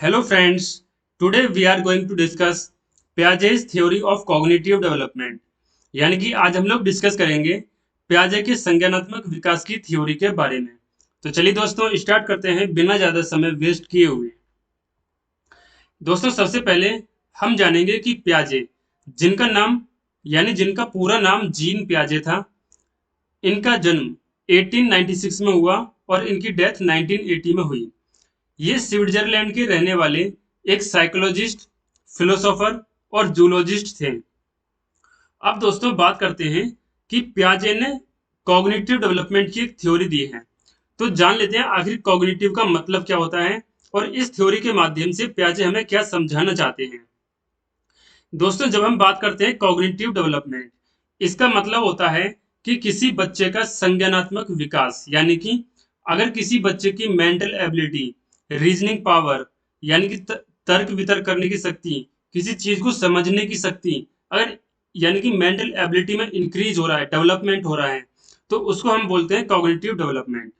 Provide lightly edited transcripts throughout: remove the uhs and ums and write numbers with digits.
Hello friends, today we are going to discuss Piaget's theory of cognitive development। यानी कि आज हम लोग डिस्कस करेंगे पियाजे के संज्ञानात्मक विकास की थ्योरी के बारे में। तो चलिए दोस्तों स्टार्ट करते हैं बिना ज्यादा समय वेस्ट किए हुए। दोस्तों सबसे पहले हम जानेंगे कि पियाजे जिनका नाम जिनका पूरा नाम जीन पियाजे था, इनका जन्म 1896 में हुआ और इनकी डेथ 1980 में हुई। ये स्विट्जरलैंड के रहने वाले एक साइकोलॉजिस्ट, फिलोसोफर और जूलॉजिस्ट थे। अब दोस्तों बात करते हैं कि पियाजे ने कॉग्निटिव डेवलपमेंट की एक थ्योरी दी है। तो जान लेते हैं आखिर कॉग्निटिव का मतलब क्या होता है और इस थ्योरी के माध्यम से पियाजे हमें क्या समझाना चाहते हैं। दोस्तों जब हम बात करते हैं कॉग्निटिव डेवलपमेंट, इसका मतलब होता है कि किसी बच्चे का संज्ञानात्मक विकास, यानी कि अगर किसी बच्चे की मेंटल एबिलिटी, रीजनिंग पावर यानी कि तर्क वितर्क करने की शक्ति, किसी चीज को समझने की शक्ति अगर मेंटल एबिलिटी में इंक्रीज हो रहा है, डेवलपमेंट हो रहा है, तो उसको हम बोलते हैं कॉग्निटिव डेवलपमेंट।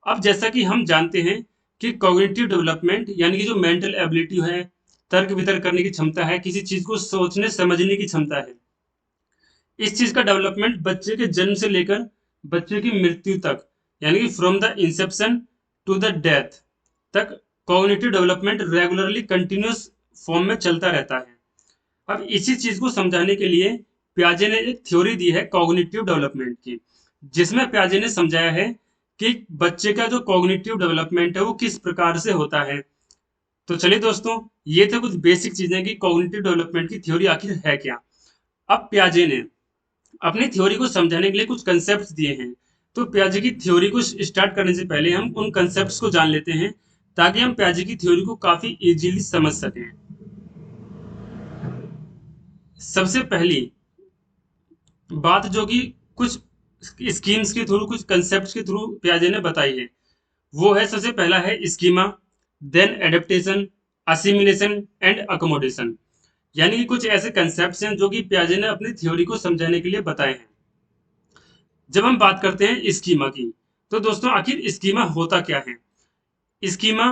अब जैसा कि हम जानते हैं कि कॉग्निटिव डेवलपमेंट यानी कि जो मेंटल एबिलिटी है, तर्क वितर्क करने की क्षमता है, किसी चीज को सोचने समझने की क्षमता है, इस चीज का डेवलपमेंट बच्चे के जन्म से लेकर बच्चे की मृत्यु तक, यानी कि from the inception to the death तक cognitive development regularly continuous form में चलता रहता है। अब इसी चीज को समझाने के लिए पियाजे ने एक थ्योरी दी है कॉग्निटिव डेवलपमेंट की, जिसमें पियाजे ने समझाया है कि बच्चे का जो कॉग्निटिव डेवलपमेंट है वो किस प्रकार से होता है। तो चलिए दोस्तों, ये थे कुछ बेसिक चीजें कि कॉग्निटिव डेवलपमेंट की थ्योरी आखिर है क्या। अब पियाजे ने अपनी थ्योरी को समझाने के लिए कुछ कंसेप्ट दिए हैं। तो पियाजे की थ्योरी को स्टार्ट करने से पहले हम उन कंसेप्ट को जान लेते हैं, ताकि हम पियाजे की थ्योरी को काफी इजीली समझ सकें। सबसे पहली बात जो कि कुछ स्कीम्स के थ्रू, कुछ कंसेप्ट के थ्रू पियाजे ने बताई है, वो है सबसे पहला है schema, then adaptation, assimilation and accommodation. यानी कि कुछ ऐसे कंसेप्ट हैं जो कि पियाजे ने अपनी थ्योरी को समझाने के लिए बताए हैं। जब हम बात करते हैं स्कीमा की, तो दोस्तों आखिर स्कीमा होता क्या है। स्कीमा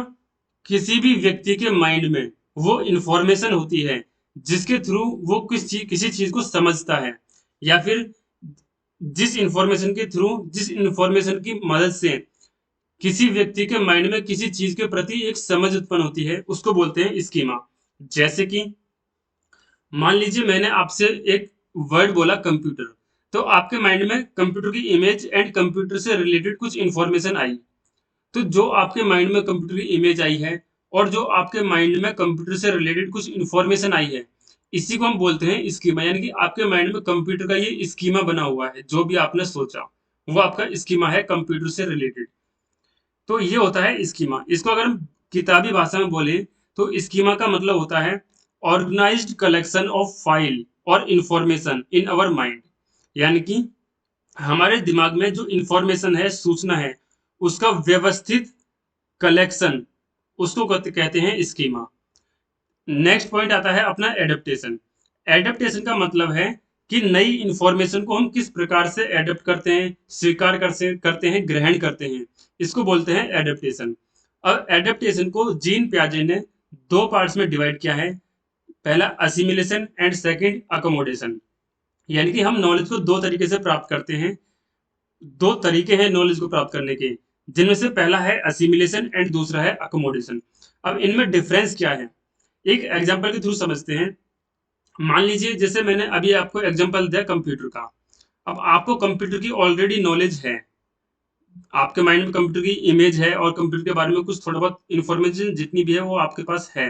किसी भी व्यक्ति के माइंड में वो इंफॉर्मेशन होती है जिसके थ्रू वो किसी चीज को समझता है, या फिर जिस इंफॉर्मेशन की मदद से किसी व्यक्ति के माइंड में किसी चीज के प्रति एक समझ उत्पन्न होती है, उसको बोलते हैं स्कीमा। जैसे कि मान लीजिए मैंने आपसे एक वर्ड बोला कंप्यूटर, तो आपके माइंड में कंप्यूटर की इमेज एंड कंप्यूटर से रिलेटेड कुछ इंफॉर्मेशन आई। तो जो आपके माइंड में कंप्यूटर की इमेज आई है और जो आपके माइंड में कंप्यूटर से रिलेटेड कुछ इंफॉर्मेशन आई है, इसी को हम बोलते हैं स्कीमा। यानी कि आपके माइंड में कंप्यूटर का ये स्कीमा बना हुआ है, जो भी आपने सोचा वो आपका स्कीमा है कंप्यूटर से रिलेटेड। तो ये होता है स्कीमा। इसको अगर हम किताबी भाषा में बोले तो स्कीमा का मतलब होता है ऑर्गेनाइज्ड कलेक्शन ऑफ फाइल और इंफॉर्मेशन इन अवर माइंड। यानी कि हमारे दिमाग में जो इंफॉर्मेशन है, सूचना है, उसका व्यवस्थित कलेक्शन, उसको कहते हैं स्कीमा। नेक्स्ट पॉइंट आता है अपना एडेप्टेशन। एडेप्टेशन का मतलब है कि नई इंफॉर्मेशन को हम किस प्रकार से एडेप्ट करते हैं, स्वीकार करते हैं, ग्रहण करते हैं, इसको बोलते हैं एडेप्टेशन। अब एडेप्टेशन को जीन पियाजे ने दो पार्ट्स में डिवाइड किया है। पहला असिमिलेशन एंड सेकंड अकोमोडेशन। यानी कि हम नॉलेज को दो तरीके से प्राप्त करते हैं। दो तरीके हैं नॉलेज को प्राप्त करने के, जिनमें से पहला है असिमिलेशन एंड दूसरा है अकोमोडेशन। अब इनमें डिफरेंस क्या है, एक एग्जांपल के थ्रू समझते हैं। मान लीजिए जैसे मैंने अभी आपको एग्जांपल दिया कंप्यूटर का। अब आपको कंप्यूटर की ऑलरेडी नॉलेज है, आपके माइंड में कंप्यूटर की इमेज है और कंप्यूटर के बारे में कुछ थोड़ा बहुत इंफॉर्मेशन जितनी भी है वो आपके पास है।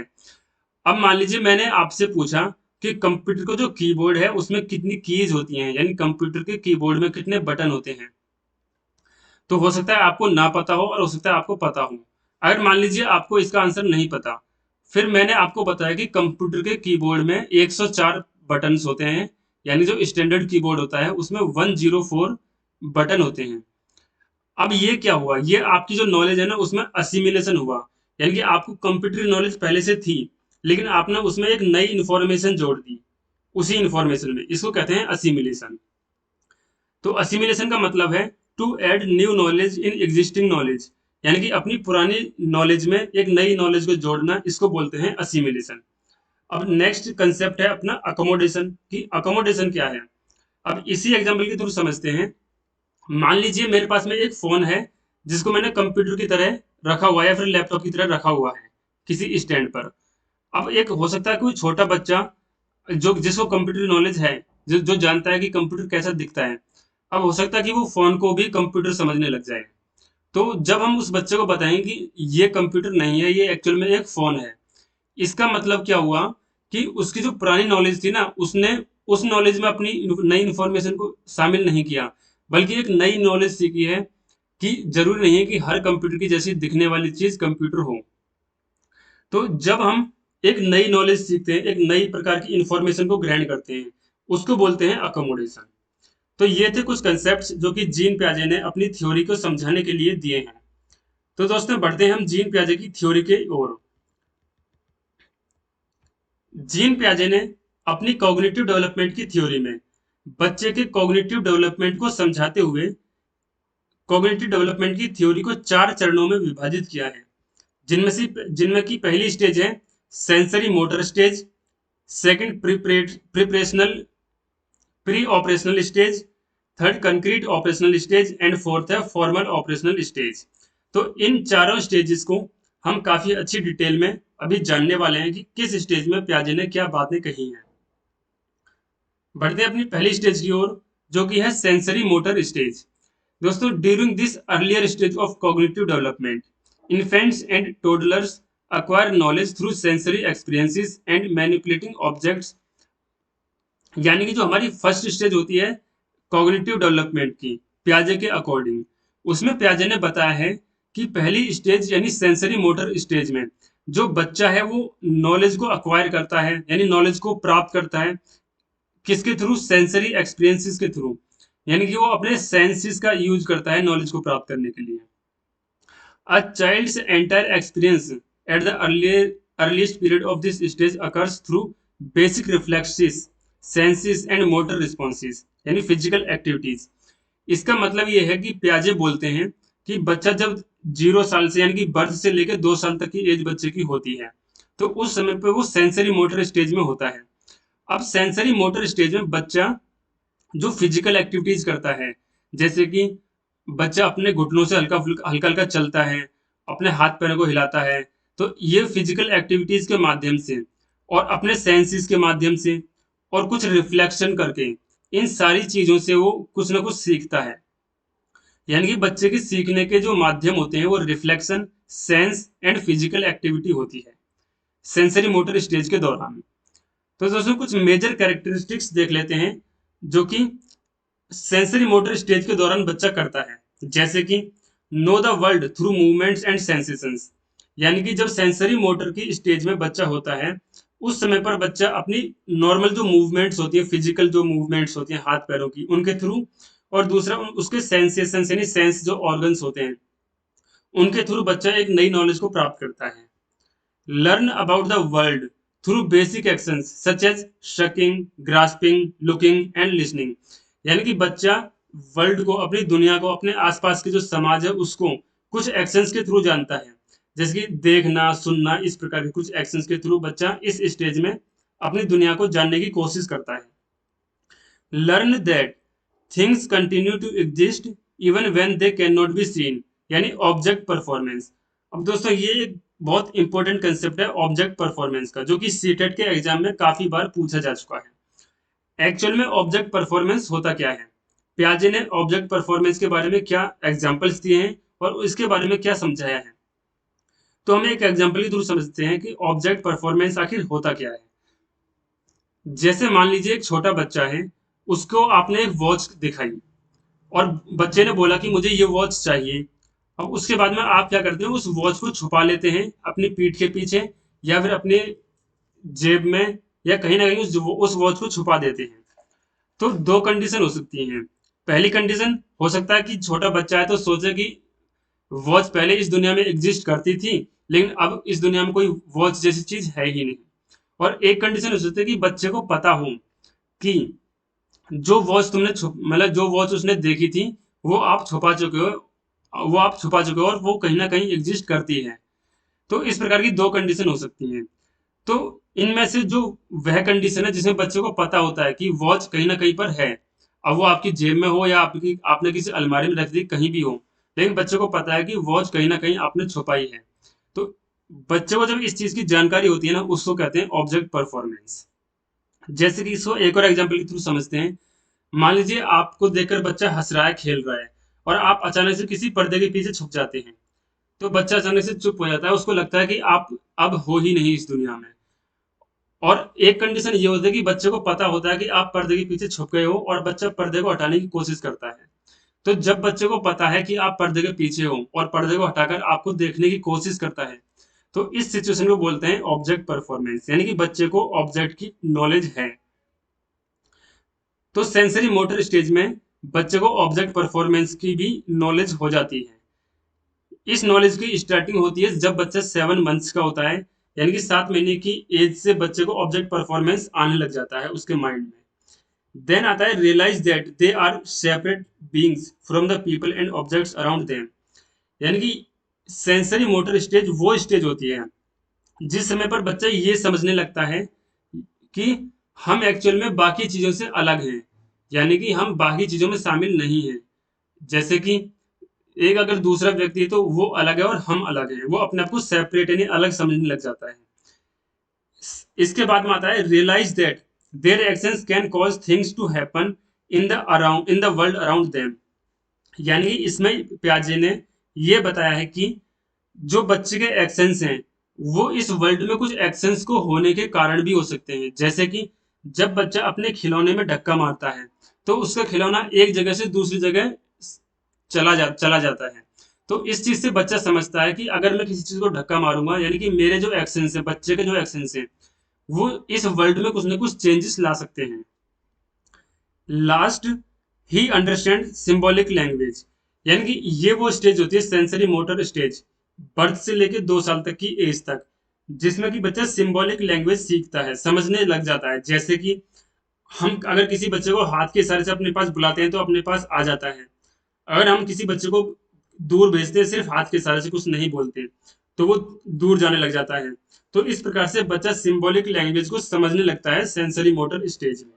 अब मान लीजिए मैंने आपसे पूछा कि कंप्यूटर का जो कीबोर्ड है उसमें कितनी कीज होती हैं, यानी कंप्यूटर के कीबोर्ड में कितने बटन होते हैं। तो हो सकता है आपको ना पता हो और हो सकता है आपको पता हो। अगर मान लीजिए आपको इसका आंसर नहीं पता, फिर मैंने आपको बताया कि कंप्यूटर के कीबोर्ड में 104 बटन्स होते हैं, यानी जो स्टैंडर्ड कीबोर्ड होता है उसमें 104 बटन होते हैं। अब ये क्या हुआ, ये आपकी जो नॉलेज है ना उसमें असिमिलेशन हुआ। यानी कि आपको कंप्यूटर नॉलेज पहले से थी, लेकिन आपने उसमें एक नई इंफॉर्मेशन जोड़ दी उसी इंफॉर्मेशन में, इसको कहते हैं असिमिलेशन। तो असिमिलेशन का मतलब है to add new knowledge in existing knowledge. यानी कि अपनी पुरानी नॉलेज में एक नई नॉलेज को जोड़ना, इसको बोलते हैं असिमिलेशन। अब नेक्स्ट कंसेप्ट है अपना अकोमोडेशन, कि अकोमोडेशन क्या है। अब इसी एग्जाम्पल के थ्रू समझते हैं। मान लीजिए मेरे पास में एक फोन है जिसको मैंने कंप्यूटर की तरह रखा हुआ है या फिर लैपटॉप की तरह रखा हुआ है किसी स्टैंड पर। अब एक हो सकता है कोई छोटा बच्चा जो जिसको कंप्यूटर नॉलेज है, जो जो जानता है कि कंप्यूटर कैसा दिखता है, अब हो सकता है कि वो फोन को भी कंप्यूटर समझने लग जाए। तो जब हम उस बच्चे को बताएं कि ये कंप्यूटर नहीं है, ये एक्चुअल में एक फोन है, इसका मतलब क्या हुआ कि उसकी जो पुरानी नॉलेज थी ना, उसने उस नॉलेज में अपनी नई इंफॉर्मेशन को शामिल नहीं किया, बल्कि एक नई नॉलेज सीखी है कि जरूरी नहीं है कि हर कंप्यूटर की जैसी दिखने वाली चीज कंप्यूटर हो। तो जब हम एक नई नॉलेज सीखते हैं, एक नई प्रकार की इंफॉर्मेशन को ग्रहण करते हैं, उसको बोलते हैं अकोमोडेशन। तो ये थे कुछ कंसेप्ट जो कि जीन पियाजे ने अपनी थ्योरी को समझाने के लिए दिए हैं। तो दोस्तों बढ़ते हैं हम जीन पियाजे की थ्योरी के ओर। जीन पियाजे ने अपनी कॉग्निटिव डेवलपमेंट की थ्योरी में बच्चे के कॉग्निटिव डेवलपमेंट को समझाते हुए कॉग्निटिव डेवलपमेंट की थ्योरी को 4 चरणों में विभाजित किया है, जिनमें की पहली स्टेज है sensory motor stage, second preparational pre operational stage, third concrete operational stage and fourth है फॉर्मल ऑपरेशनल स्टेज। तो इन चारों स्टेजेस को हम काफी अच्छी डिटेल में अभी जानने वाले हैं कि किस स्टेज में पियाजे ने क्या बातें कही हैं। बढ़ते हैं अपनी पहली स्टेज की ओर, जो कि है सेंसरी मोटर स्टेज। दोस्तों during this earlier stage of cognitive development, infants and toddlers acquire knowledge through sensory experiences and manipulating objects। यानी कि जो हमारी फर्स्ट स्टेज होती है कॉग्निटिव डेवलपमेंट की पियाजे के अकॉर्डिंग, उसमें पियाजे ने बताया है कि पहली स्टेज यानी सेंसरी मोटर स्टेज में जो बच्चा है वो नॉलेज को अक्वायर करता है, यानी नॉलेज को प्राप्त करता है किसके थ्रू, सेंसरी एक्सपीरियंसेस के थ्रू, यानी कि वो अपने सेंसेस का यूज करता है नॉलेज को प्राप्त करने के लिए। A child's entire experience at the earliest period of this stage occurs through basic reflexes, senses and motor responses, यानी physical activities। इसका मतलब ये है कि पियाजे बोलते हैं कि बच्चा जब 0 साल से यानी कि बर्थ से लेकर 2 साल तक की एज बच्चे की होती है, तो उस समय पे वो सेंसरी मोटर स्टेज में होता है। अब सेंसरी मोटर स्टेज में बच्चा जो फिजिकल एक्टिविटीज करता है, जैसे कि बच्चा अपने घुटनों से हल्का हल्का हल्का चलता है, अपने हाथ पैरों को हिलाता है, तो ये फिजिकल एक्टिविटीज के माध्यम से और अपने सेंसेस के माध्यम से और कुछ रिफ्लेक्शन करके इन सारी चीजों से वो कुछ ना कुछ सीखता है। यानी कि बच्चे के सीखने के जो माध्यम होते हैं वो reflection, sense and physical activity होती है सेंसरी मोटर स्टेज के दौरान। तो दोस्तों कुछ मेजर कैरेक्टरिस्टिक्स देख लेते हैं जो कि सेंसरी मोटर स्टेज के दौरान बच्चा करता है, जैसे कि know the world through movements and sensations. यानी कि जब सेंसरी मोटर की स्टेज में बच्चा होता है, उस समय पर बच्चा अपनी नॉर्मल जो मूवमेंट्स होती है, फिजिकल जो मूवमेंट्स होती है हाथ पैरों की, उनके थ्रू, और दूसरा उसके सेंसेशंस यानी सेंस जो ऑर्गन्स होते हैं उनके थ्रू बच्चा एक नई नॉलेज को प्राप्त करता है। Learn about the world through basic actions such as sucking, grasping, looking and listening. यानी कि बच्चा वर्ल्ड को, अपनी दुनिया को, अपने आसपास के जो समाज है उसको कुछ एक्शंस के थ्रू जानता है, जैसे कि देखना, सुनना, इस प्रकार के कुछ एक्शंस के थ्रू बच्चा इस स्टेज में अपनी दुनिया को जानने की कोशिश करता है। Learn that things continue to exist even when they can not be seen, यानी ऑब्जेक्ट परफॉर्मेंस। अब दोस्तों ये एक बहुत इंपॉर्टेंट कंसेप्ट है ऑब्जेक्ट परफॉर्मेंस का, जो कि सीटेट के एग्जाम में काफी बार पूछा जा चुका है। एक्चुअल में ऑब्जेक्ट परफॉर्मेंस होता क्या है, पियाजे ने ऑब्जेक्ट परफॉर्मेंस के बारे में क्या एग्जांपल्स दिए हैं और इसके बारे में क्या समझाया है। तो हम एक एग्जांपल के थ्रू समझते हैं कि ऑब्जेक्ट परफॉर्मेंस आखिर होता क्या है। जैसे मान लीजिए एक छोटा बच्चा है, उसको आपने एक वॉच दिखाई और बच्चे ने बोला कि मुझे ये वॉच चाहिए। अब उसके बाद में आप क्या करते हैं, उस वॉच को छुपा लेते हैं अपनी पीठ के पीछे या फिर अपने जेब में, या कहीं ना कहीं उस वॉच को छुपा देते हैं। तो दो कंडीशन हो सकती हैं। पहली कंडीशन हो सकता है कि छोटा बच्चा है तो सोचे कि वॉच पहले इस दुनिया में एग्जिस्ट करती थी, लेकिन अब इस दुनिया में कोई वॉच जैसी चीज है ही नहीं। और एक कंडीशन हो सकती है कि बच्चे को पता हो कि जो वॉच तुमने मतलब जो वॉच उसने देखी थी वो आप छुपा चुके हो, वो आप छुपा चुके हो और वो कहीं ना कहीं एग्जिस्ट करती है। तो इस प्रकार की दो कंडीशन हो सकती हैं। तो इनमें से जो वह कंडीशन है जिसमें बच्चे को पता होता है कि वॉच कहीं ना कहीं पर है, अब वो आपकी जेब में हो या आपकी आपने किसी अलमारी में रख दी, कहीं भी हो, लेकिन बच्चे को पता है कि वॉच कहीं ना कहीं आपने छुपाई है। तो बच्चे को जब इस चीज की जानकारी होती है ना, उसको कहते हैं ऑब्जेक्ट परफॉर्मेंस। जैसे कि इसको एक और एग्जांपल के थ्रू समझते हैं। मान लीजिए आपको देखकर बच्चा हंस रहा है, खेल रहा है, और आप अचानक से किसी पर्दे के पीछे छुप जाते हैं। तो बच्चा अचानक से चुप हो जाता है, उसको लगता है कि आप अब हो ही नहीं इस दुनिया में। और एक कंडीशन ये होती है कि बच्चे को पता होता है कि आप पर्दे के पीछे छुप गए हो और बच्चा पर्दे को हटाने की कोशिश करता है। तो जब बच्चे को पता है कि आप पर्दे के पीछे हो और पर्दे को हटाकर आपको देखने की कोशिश करता है, तो इस सिचुएशन को बोलते हैं ऑब्जेक्ट परफॉर्मेंस, यानी कि बच्चे को ऑब्जेक्ट की नॉलेज है। तो सेंसरी मोटर स्टेज में बच्चे को ऑब्जेक्ट परफॉर्मेंस की भी नॉलेज हो जाती है। इस नॉलेज की स्टार्टिंग होती है जब बच्चा 7 मंथ्स का होता है, यानी कि 7 महीने की एज से बच्चे को ऑब्जेक्ट परफॉर्मेंस आने लग जाता है उसके माइंड में। देन आता है realize that they are separate beings from the people and objects around them. यानी कि सेंसरी मोटर स्टेज वो स्टेज होती है जिस समय पर बच्चा ये समझने लगता है कि हम एक्चुअल में बाकी चीजों से अलग हैं, यानी कि हम बाकी चीजों में शामिल नहीं हैं। जैसे कि एक अगर दूसरा व्यक्ति है तो वो अलग है और हम अलग हैं, वो अपने आप को सेपरेट यानी अलग समझने लग जाता है। इसके बाद में आता है realize that their actions can cause things to happen in the world around them. यानी कि इसमें प्याजे ने ये बताया है कि जो बच्चे के एक्शंस हैं वो इस वर्ल्ड में कुछ एक्शंस को होने के कारण भी हो सकते हैं। जैसे कि जब बच्चा अपने खिलौने में धक्का मारता है तो उसका खिलौना एक जगह से दूसरी जगह चला जाता है। तो इस चीज से बच्चा समझता है कि अगर मैं किसी चीज को धक्का मारूंगा, यानी कि मेरे जो एक्शंस है, बच्चे के जो एक्शंस हैं, वो इस वर्ल्ड में कुछ ना कुछ चेंजेस ला सकते हैं। लास्ट, ही अंडरस्टैंड सिंबॉलिक लैंग्वेज। यानी कि ये वो स्टेज होती है सेंसरी मोटर स्टेज, बर्थ से लेके 2 साल तक की एज तक, जिसमें कि बच्चा सिंबॉलिक लैंग्वेज सीखता है, समझने लग जाता है। जैसे कि हम अगर किसी बच्चे को हाथ के इशारे से अपने पास बुलाते हैं तो अपने पास आ जाता है। अगर हम किसी बच्चे को दूर भेजते हैं, सिर्फ हाथ के इशारे से कुछ नहीं बोलते, तो वो दूर जाने लग जाता है। तो इस प्रकार से बच्चा सिंबॉलिक लैंग्वेज को समझने लगता है सेंसरी मोटर स्टेज में।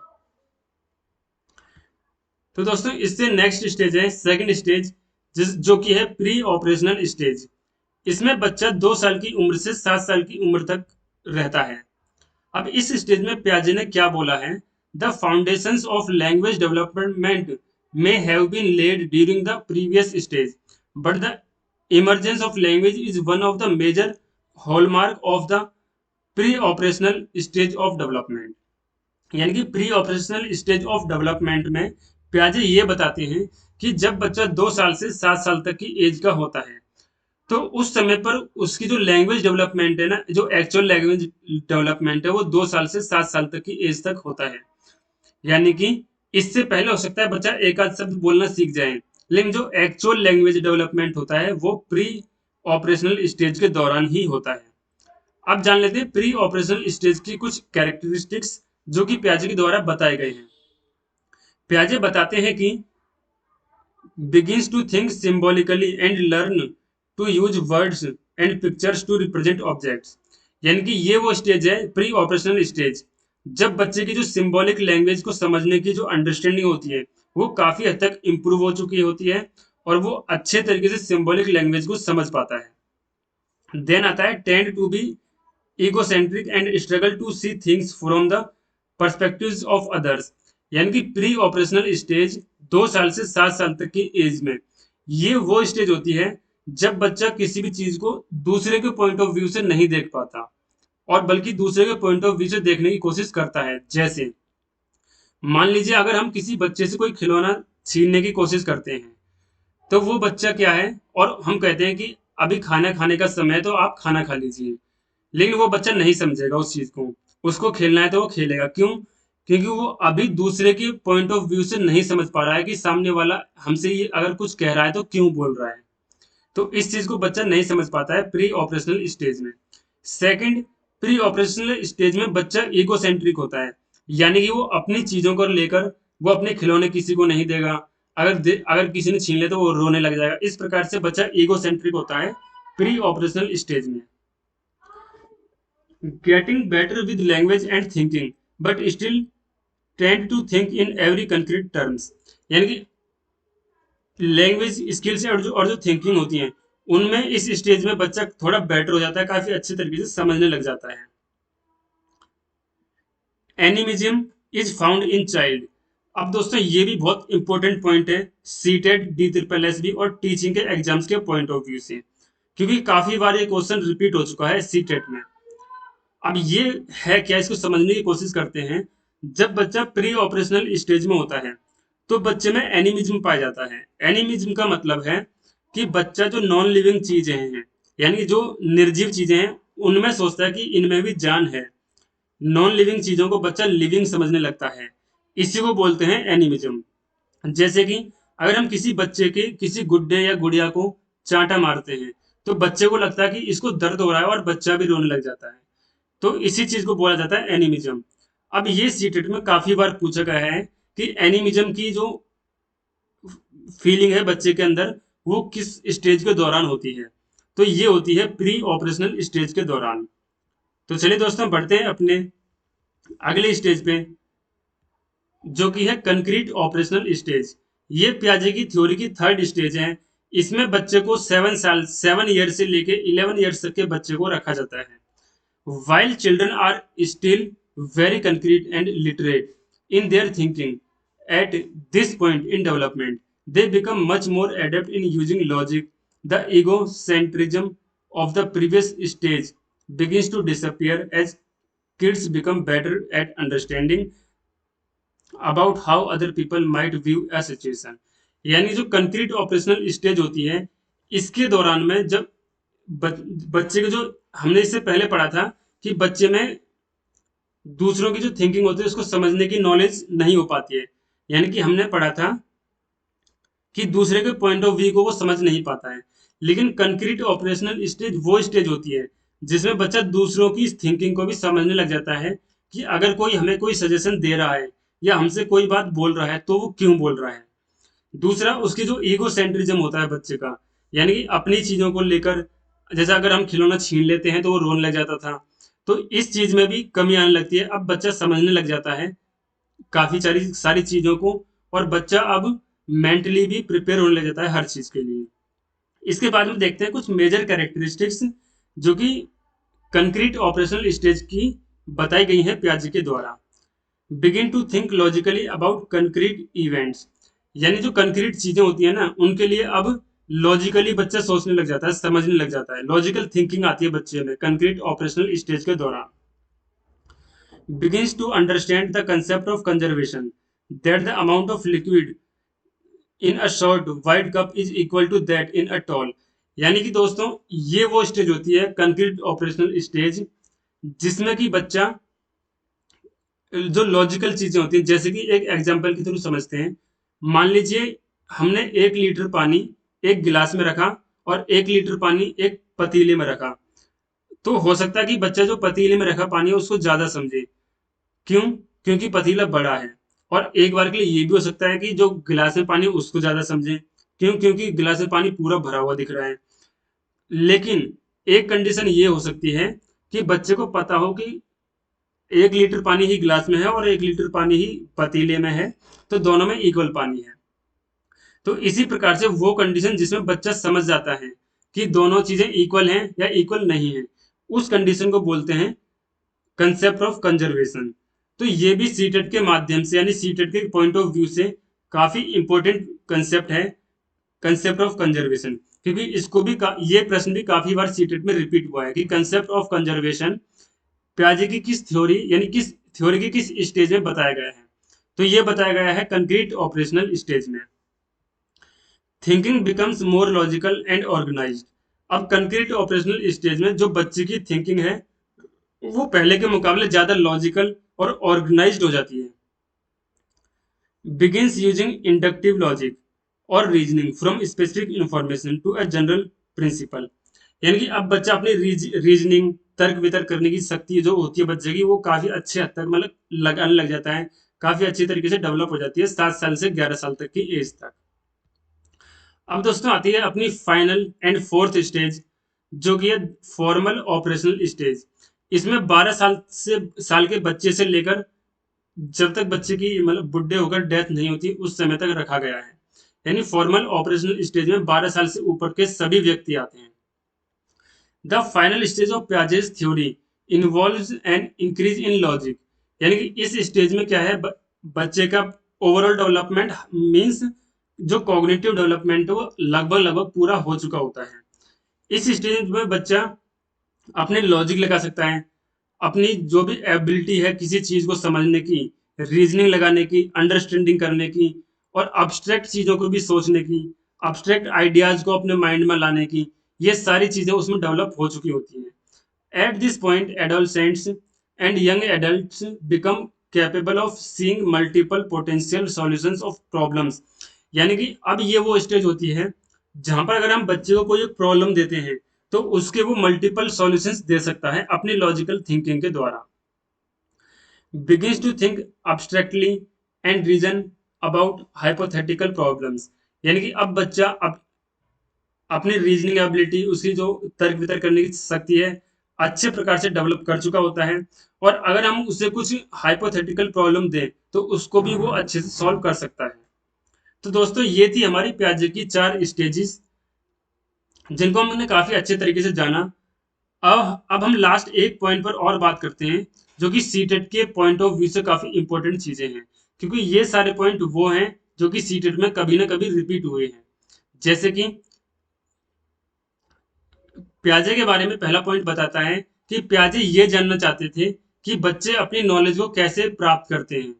तो दोस्तों इससे नेक्स्ट स्टेज है सेकंड स्टेज, जिस जो कि है प्री ऑपरेशनल स्टेज। इसमें बच्चा 2 साल की उम्र से 7 साल की उम्र तक रहता है। अब इस स्टेज में प्याजे ने क्या बोला है, the foundations of language development may have been laid during the previous stage, but the emergence of language is one of the major hallmark of the pre-operational stage of development। यानी कि pre operational stage of development में प्याजे ये बताते हैं कि जब बच्चा 2 साल से 7 साल तक की एज का होता है, तो उस समय पर उसकी जो लैंग्वेज डेवलपमेंट है ना, जो एक्चुअल लैंग्वेज डेवलपमेंट है, वो 2 साल से 7 साल तक की एज तक होता है। यानी कि इससे पहले हो सकता है बच्चा एक आध शब्द बोलना सीख जाए, लेकिन जो एक्चुअल लैंग्वेज डेवलपमेंट होता है वो प्री ऑपरेशनल स्टेज के दौरान ही होता है। अब जान लेते हैं प्री ऑपरेशनल स्टेज की कुछ कैरेक्टरिस्टिक्स जो कि प्याजे के द्वारा बताए गए हैं। प्याजे बताते हैं कि begins to think symbolically and learn to use words and pictures to represent objects। यानी कि ये वो स्टेज है प्री ऑपरेशनल स्टेज, जब बच्चे की जो सिंबॉलिक लैंग्वेज को समझने की जो अंडरस्टैंडिंग होती है वो काफी हद तक इम्प्रूव हो चुकी होती है और वो अच्छे तरीके से सिंबॉलिक लैंग्वेज को समझ पाता है। देन आता है tend to be egocentric and struggle to see things from the perspectives of others। यानी कि प्री ऑपरेशनल स्टेज 2 साल से 7 साल तक की एज में ये वो स्टेज होती है जब बच्चा किसी भी चीज को दूसरे के पॉइंट ऑफ व्यू से नहीं देख पाता और बल्कि दूसरे के पॉइंट ऑफ व्यू से देखने की कोशिश करता है। जैसे मान लीजिए अगर हम किसी बच्चे से कोई खिलौना छीनने की कोशिश करते हैं, तो वो बच्चा क्या है, और हम कहते हैं कि अभी खाना खाने का समय है तो आप खाना खा लीजिए, लेकिन वो बच्चा नहीं समझेगा उस चीज को। उसको खेलना है तो वो खेलेगा, क्यों? क्योंकि वो अभी दूसरे के पॉइंट ऑफ व्यू से नहीं समझ पा रहा है कि सामने वाला हमसे ये अगर कुछ कह रहा है तो क्यों बोल रहा है। तो इस चीज को बच्चा नहीं समझ पाता है प्री ऑपरेशनल स्टेज में। सेकंड, प्री ऑपरेशनल स्टेज में बच्चा ईगोसेंट्रिक होता है, यानी कि वो अपनी चीजों को लेकर वो अपने खिलौने किसी को नहीं देगा, अगर किसी ने छीन लिया तो वो रोने लग जाएगा। इस प्रकार से बच्चा ईगो सेंट्रिक होता है प्री ऑपरेशनल स्टेज में। Getting better with language and thinking but still tend to think in every concrete terms. यानी कि लैंग्वेज स्किल्स और जो थिंकिंग होती है उनमें इस स्टेज में बच्चा थोड़ा बेटर हो जाता है, काफी अच्छे तरीके से समझने लग जाता है। Animism is found in child. अब दोस्तों ये भी बहुत इंपॉर्टेंट पॉइंट है CTET D triple S B और टीचिंग के एग्जाम्स के पॉइंट ऑफ व्यू से, क्योंकि काफी बार ये क्वेश्चन रिपीट हो चुका है सीटेट में। अब ये है क्या, इसको समझने की कोशिश करते हैं। जब बच्चा प्री ऑपरेशनल स्टेज में होता है तो बच्चे में एनिमिज्म पाया जाता है। एनिमिज्म का मतलब है कि बच्चा जो नॉन लिविंग चीजें हैं, यानी जो निर्जीव चीजें हैं, उनमें सोचता है कि इनमें भी जान है। नॉन लिविंग चीजों को बच्चा लिविंग समझने लगता है। इसी को बोलते हैं एनिमिज्म। जैसे कि अगर हम किसी बच्चे के किसी गुड्डे या गुड़िया को चांटा मारते हैं तो बच्चे को लगता है कि इसको दर्द हो रहा है और बच्चा भी रोने लग जाता है। तो इसी चीज को बोला जाता है एनिमिज्म। अब ये सीटेट में काफी बार पूछा गया है कि एनिमिज्म की जो फीलिंग है बच्चे के अंदर वो किस स्टेज के दौरान होती है। तो ये होती है प्री ऑपरेशनल स्टेज के दौरान। तो चलिए दोस्तों बढ़ते हैं अपने अगले स्टेज पे, जो कि है कंक्रीट ऑपरेशनल स्टेज। ये पियाजे की थ्योरी की थर्ड स्टेज है। इसमें बच्चे को 7 ईयर से लेके 11 ईयर्स तक के बच्चे को रखा जाता है। While children are still very concrete and literate in their thinking, at this point in development, they become much more adept in using logic. The egocentrism of the previous stage begins to disappear as kids become better at understanding about how other people might view a situation. यानी जो concrete operational stage होती है, इसके दौरान में जब बच्चे के जो हमने इससे पहले पढ़ा था कि बच्चे में दूसरों की जो थिंकिंग होती है उसको समझने की नॉलेज नहीं हो पाती है। यानी कि हमने पढ़ा था कि दूसरे के पॉइंट ऑफ व्यू को वो समझ नहीं पाता है। लेकिन कंक्रीट ऑपरेशनल स्टेज वो स्टेज होती है जिसमें बच्चा दूसरों की थिंकिंग को भी समझने लग जाता है कि अगर कोई हमें कोई सजेशन दे रहा है या हमसे कोई बात बोल रहा है तो वो क्यों बोल रहा है। दूसरा उसकी जो ईगो सेंट्रिज्म होता है बच्चे का, यानी कि अपनी चीजों को लेकर, जैसा अगर हम खिलौना छीन लेते हैं तो वो रोने लग जाता था, तो इस चीज में भी कमी आने लगती है। अब बच्चा समझने लग जाता है काफी सारी सारी चीजों को, और बच्चा अब मेंटली भी प्रिपेयर होने लग जाता है हर चीज के लिए। इसके बाद में देखते हैं कुछ मेजर कैरेक्टरिस्टिक्स जो कि कंक्रीट ऑपरेशनल स्टेज की बताई गई है पियाजे के द्वारा। Begin to think logically about concrete events. यानी जो कंक्रीट चीजें होती है ना उनके लिए अब लॉजिकली बच्चा सोचने लग जाता है, समझने लग जाता है। लॉजिकल थिंकिंग आती है बच्चे में कंक्रीट ऑपरेशनल स्टेज के दौरान। begins to understand the concept of conservation, that the amount of liquid in a short wide cup is equal to that in a tall। यानी कि दोस्तों ये वो स्टेज होती है कंक्रीट ऑपरेशनल स्टेज जिसमें कि बच्चा जो लॉजिकल चीजें होती हैं, जैसे कि एक एग्जांपल के थ्रू समझते हैं। मान लीजिए हमने 1 लीटर पानी एक गिलास में रखा और 1 लीटर पानी एक पतीले में रखा, तो हो सकता है कि बच्चा जो पतीले में रखा पानी है उसको ज्यादा समझे। क्यों? क्योंकि पतीला बड़ा है। और एक बार के लिए ये भी हो सकता है कि जो गिलास में पानी उसको ज्यादा समझे। क्यों? क्योंकि गिलास में पानी पूरा भरा हुआ दिख रहा है। लेकिन एक कंडीशन ये हो सकती है कि बच्चे को पता हो कि 1 लीटर पानी ही गिलास में है और 1 लीटर पानी ही पतीले में है, तो दोनों में इक्वल पानी है। तो इसी प्रकार से वो कंडीशन जिसमें बच्चा समझ जाता है कि दोनों चीजें इक्वल हैं या इक्वल नहीं है, उस कंडीशन को बोलते हैं कंसेप्ट ऑफ कंजर्वेशन। तो ये भी सीटेट के माध्यम से यानी सीटेट के पॉइंट ऑफ व्यू से काफी इंपॉर्टेंट कंसेप्ट है कंसेप्ट ऑफ कंजर्वेशन, क्योंकि इसको भी ये प्रश्न भी काफी बार सीटेट में रिपीट हुआ है कि कंसेप्ट ऑफ कंजर्वेशन पियाजे की किस थ्योरी यानी किस थ्योरी की किस स्टेज में बताया गया है। तो ये बताया गया है कंक्रीट ऑपरेशनल स्टेज में। Thinking becomes more logical and organized. अब कंक्रीट ऑपरेशनल स्टेज में जो बच्चे की थिंकिंग है वो पहले के मुकाबले ज्यादा लॉजिकल और ऑर्गेनाइज्ड हो जाती है। बिगिंस यूजिंग इंडक्टिव लॉजिक और reasoning from specific information to a general principle. यानी कि अब बच्चा अपनी रीजनिंग तर्क वितर्क करने की शक्ति जो होती है बच्चे की वो काफी अच्छे हद तक मतलब लगाने लग जाता है, काफी अच्छी तरीके से डेवलप हो जाती है 7 साल से 11 साल तक की एज तक। अब दोस्तों आती है अपनी फाइनल एंड फोर्थ स्टेज, जो कि है फॉर्मल ऑपरेशनल स्टेज। इसमें 12 साल के बच्चे से लेकर जब तक बच्चे की मतलब बुढ़े होकर डेथ नहीं होती उस समय तक रखा गया है। यानी फॉर्मल ऑपरेशनल स्टेज में 12 साल से ऊपर के सभी व्यक्ति आते हैं। The final stage of Piaget's theory involves an increase in logic. यानी कि इस स्टेज में क्या है, बच्चे का ओवरऑल डेवलपमेंट मींस जो कॉग्निटिव डेवलपमेंट है वो लगभग लगभग पूरा हो चुका होता है। इस स्टेज में बच्चा अपने लॉजिक लगा सकता है, अपनी जो भी एबिलिटी है किसी चीज को समझने की, रीजनिंग लगाने की, अंडरस्टैंडिंग करने की, और अब्स्ट्रैक्ट चीजों को भी सोचने की, अब्स्ट्रैक्ट आइडियाज को अपने माइंड में लाने की, ये सारी चीजें उसमें डेवलप हो चुकी होती हैं। At this point adolescents and young adults become capable of seeing multiple potential solutions of problems. यानी कि अब ये वो स्टेज होती है जहां पर अगर हम बच्चे को कोई एक प्रॉब्लम देते हैं तो उसके वो मल्टीपल सॉल्यूशंस दे सकता है अपनी लॉजिकल थिंकिंग के द्वारा। begins to think abstractly and reason about hypothetical problems। यानी कि अब बच्चा अपनी रीजनिंग एबिलिटी, उसकी जो तर्क वितर्क करने की शक्ति है, अच्छे प्रकार से डेवलप कर चुका होता है। और अगर हम उसे कुछ हाइपोथेटिकल प्रॉब्लम दें तो उसको भी वो अच्छे से सॉल्व कर सकता है। तो दोस्तों ये थी हमारी प्याजे की 4 स्टेजेस, जिनको हमने काफी अच्छे तरीके से जाना। अब हम लास्ट एक पॉइंट पर और बात करते हैं, जो कि सीटेट के पॉइंट ऑफ व्यू से काफी इंपॉर्टेंट चीजें हैं, क्योंकि ये सारे पॉइंट वो हैं जो कि सीटेट में कभी ना कभी रिपीट हुए हैं। जैसे कि प्याजे के बारे में पहला पॉइंट बताता है कि प्याजे ये जानना चाहते थे कि बच्चे अपनी नॉलेज को कैसे प्राप्त करते हैं।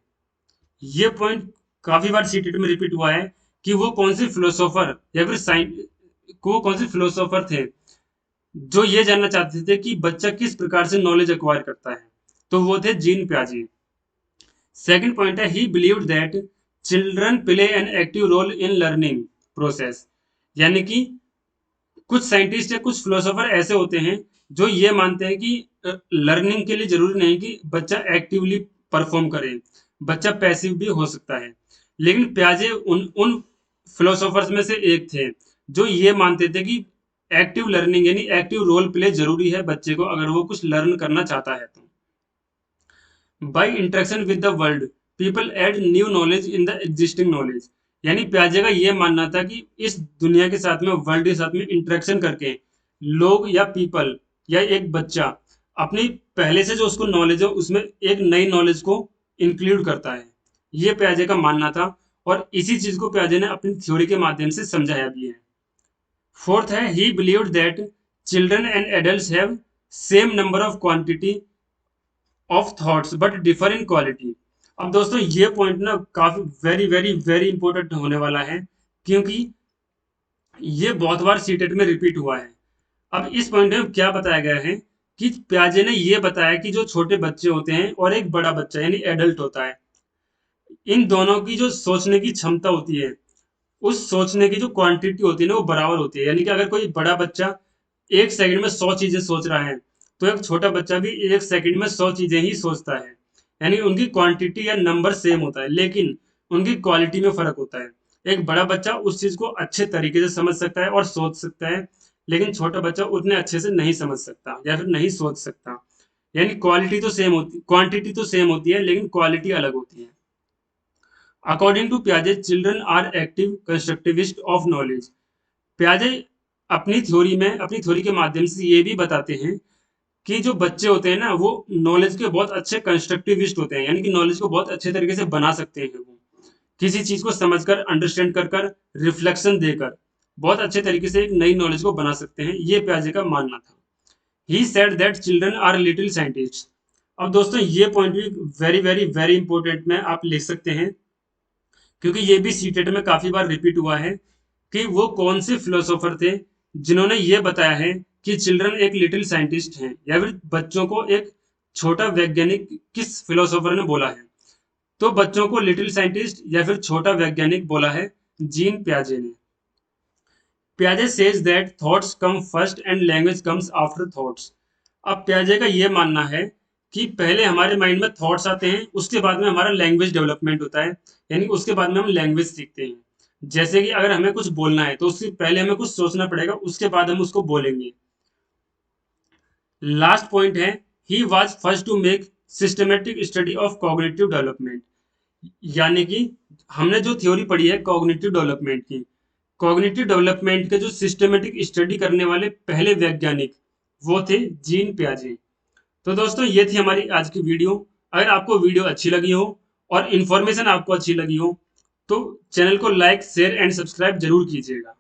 ये पॉइंट काफी बार सीटेट में रिपीट हुआ है कि वो कौन से फिलोसोफर या फिर साइंस को कौन से फिलोसोफर थे जो ये जानना चाहते थे कि बच्चा किस प्रकार से नॉलेज एक्वायर करता है। तो वो थे जीन प्याजे। सेकंड पॉइंट है he believed that children play an active role in learning process. यानी कि कुछ साइंटिस्ट या कुछ फिलोसोफर ऐसे होते हैं जो ये मानते हैं कि लर्निंग के लिए जरूरी नहीं कि बच्चा एक्टिवली परफॉर्म करे, बच्चा पैसिव भी हो सकता है। लेकिन प्याजे उन उन फिलोसोफर्स में से एक थे जो ये मानते थे कि एक्टिव लर्निंग यानी एक्टिव रोल प्ले जरूरी है बच्चे को अगर वो कुछ लर्न करना चाहता है तो। By interaction with the world people add new knowledge in the existing knowledge. यानी प्याजे का ये मानना था कि इस दुनिया के साथ में, वर्ल्ड के साथ में इंटरेक्शन करके लोग या पीपल या एक बच्चा अपनी पहले से जो उसको नॉलेज है उसमें एक नई नॉलेज को इंक्लूड करता है। ये प्याजे का मानना था और इसी चीज को प्याजे ने अपनी थ्योरी के माध्यम से समझाया भी है। फोर्थ है he believed that children and adults have same number of quantity of thoughts but differ in quality. अब दोस्तों ये पॉइंट ना काफी वेरी वेरी वेरी इंपॉर्टेंट होने वाला है, क्योंकि ये बहुत बार सीटेट में रिपीट हुआ है। अब इस पॉइंट में क्या बताया गया है कि प्याजे ने ये बताया कि जो छोटे बच्चे होते हैं और एक बड़ा बच्चा यानी एडल्ट होता है, इन दोनों की जो सोचने की क्षमता होती है, उस सोचने की जो क्वांटिटी होती है ना वो बराबर होती है। यानी कि अगर कोई बड़ा बच्चा 1 सेकंड में 100 चीजें सोच रहा है तो एक छोटा बच्चा भी 1 सेकंड में 100 चीजें ही सोचता है। यानी उनकी क्वांटिटी या नंबर सेम होता है लेकिन उनकी क्वालिटी में फर्क होता है। एक बड़ा बच्चा उस चीज को अच्छे तरीके से समझ सकता है और सोच सकता है, लेकिन छोटा बच्चा उतने अच्छे से नहीं समझ सकता या फिर नहीं सोच सकता। यानी क्वालिटी तो सेम होती, क्वांटिटी तो सेम होती है लेकिन क्वालिटी अलग होती है। अकॉर्डिंग टू प्याजे children are active constructivist of knowledge. प्याजे अपनी थ्योरी के माध्यम से ये भी बताते हैं कि जो बच्चे होते हैं ना वो नॉलेज के बहुत अच्छे कंस्ट्रक्टिविस्ट होते हैं। यानी कि नॉलेज को बहुत अच्छे तरीके से बना सकते हैं। वो किसी चीज को समझकर, अंडरस्टैंड कर कर, रिफ्लेक्शन देकर बहुत अच्छे तरीके से एक नई नॉलेज को बना सकते हैं। ये प्याजे का मानना था। He said that children are little scientist. अब दोस्तों ये पॉइंट भी वेरी वेरी वेरी इंपॉर्टेंट में आप लिख सकते हैं, क्योंकि ये भी सीटेट में काफी बार रिपीट हुआ है कि वो कौन से फिलोसोफर थे जिन्होंने ये बताया है कि चिल्ड्रन एक लिटिल साइंटिस्ट हैं, या फिर बच्चों को एक छोटा वैज्ञानिक किस फिलोसोफर ने बोला है। तो बच्चों को लिटिल साइंटिस्ट या फिर छोटा वैज्ञानिक बोला है जीन प्याजे ने। प्याजे says that thoughts come first and language comes after thoughts. अब प्याजे का ये मानना है कि पहले हमारे माइंड में थॉट्स आते हैं, उसके बाद में हमारा लैंग्वेज डेवलपमेंट होता है, यानी उसके बाद में हम लैंग्वेज सीखते हैं। जैसे कि अगर हमें कुछ बोलना है तो उससे पहले हमें कुछ सोचना पड़ेगा, उसके बाद हम उसको बोलेंगे। लास्ट पॉइंट है, he was first to make systematic study of cognitive development. यानी कि हमने जो थ्योरी पढ़ी है कॉग्निटिव डेवलपमेंट की, कॉग्निटिव डेवलपमेंट के जो सिस्टमेटिक स्टडी करने वाले पहले वैज्ञानिक वो थे जीन पियाजे। तो दोस्तों ये थी हमारी आज की वीडियो। अगर आपको वीडियो अच्छी लगी हो और इन्फॉर्मेशन आपको अच्छी लगी हो तो चैनल को लाइक शेयर एंड सब्सक्राइब जरूर कीजिएगा।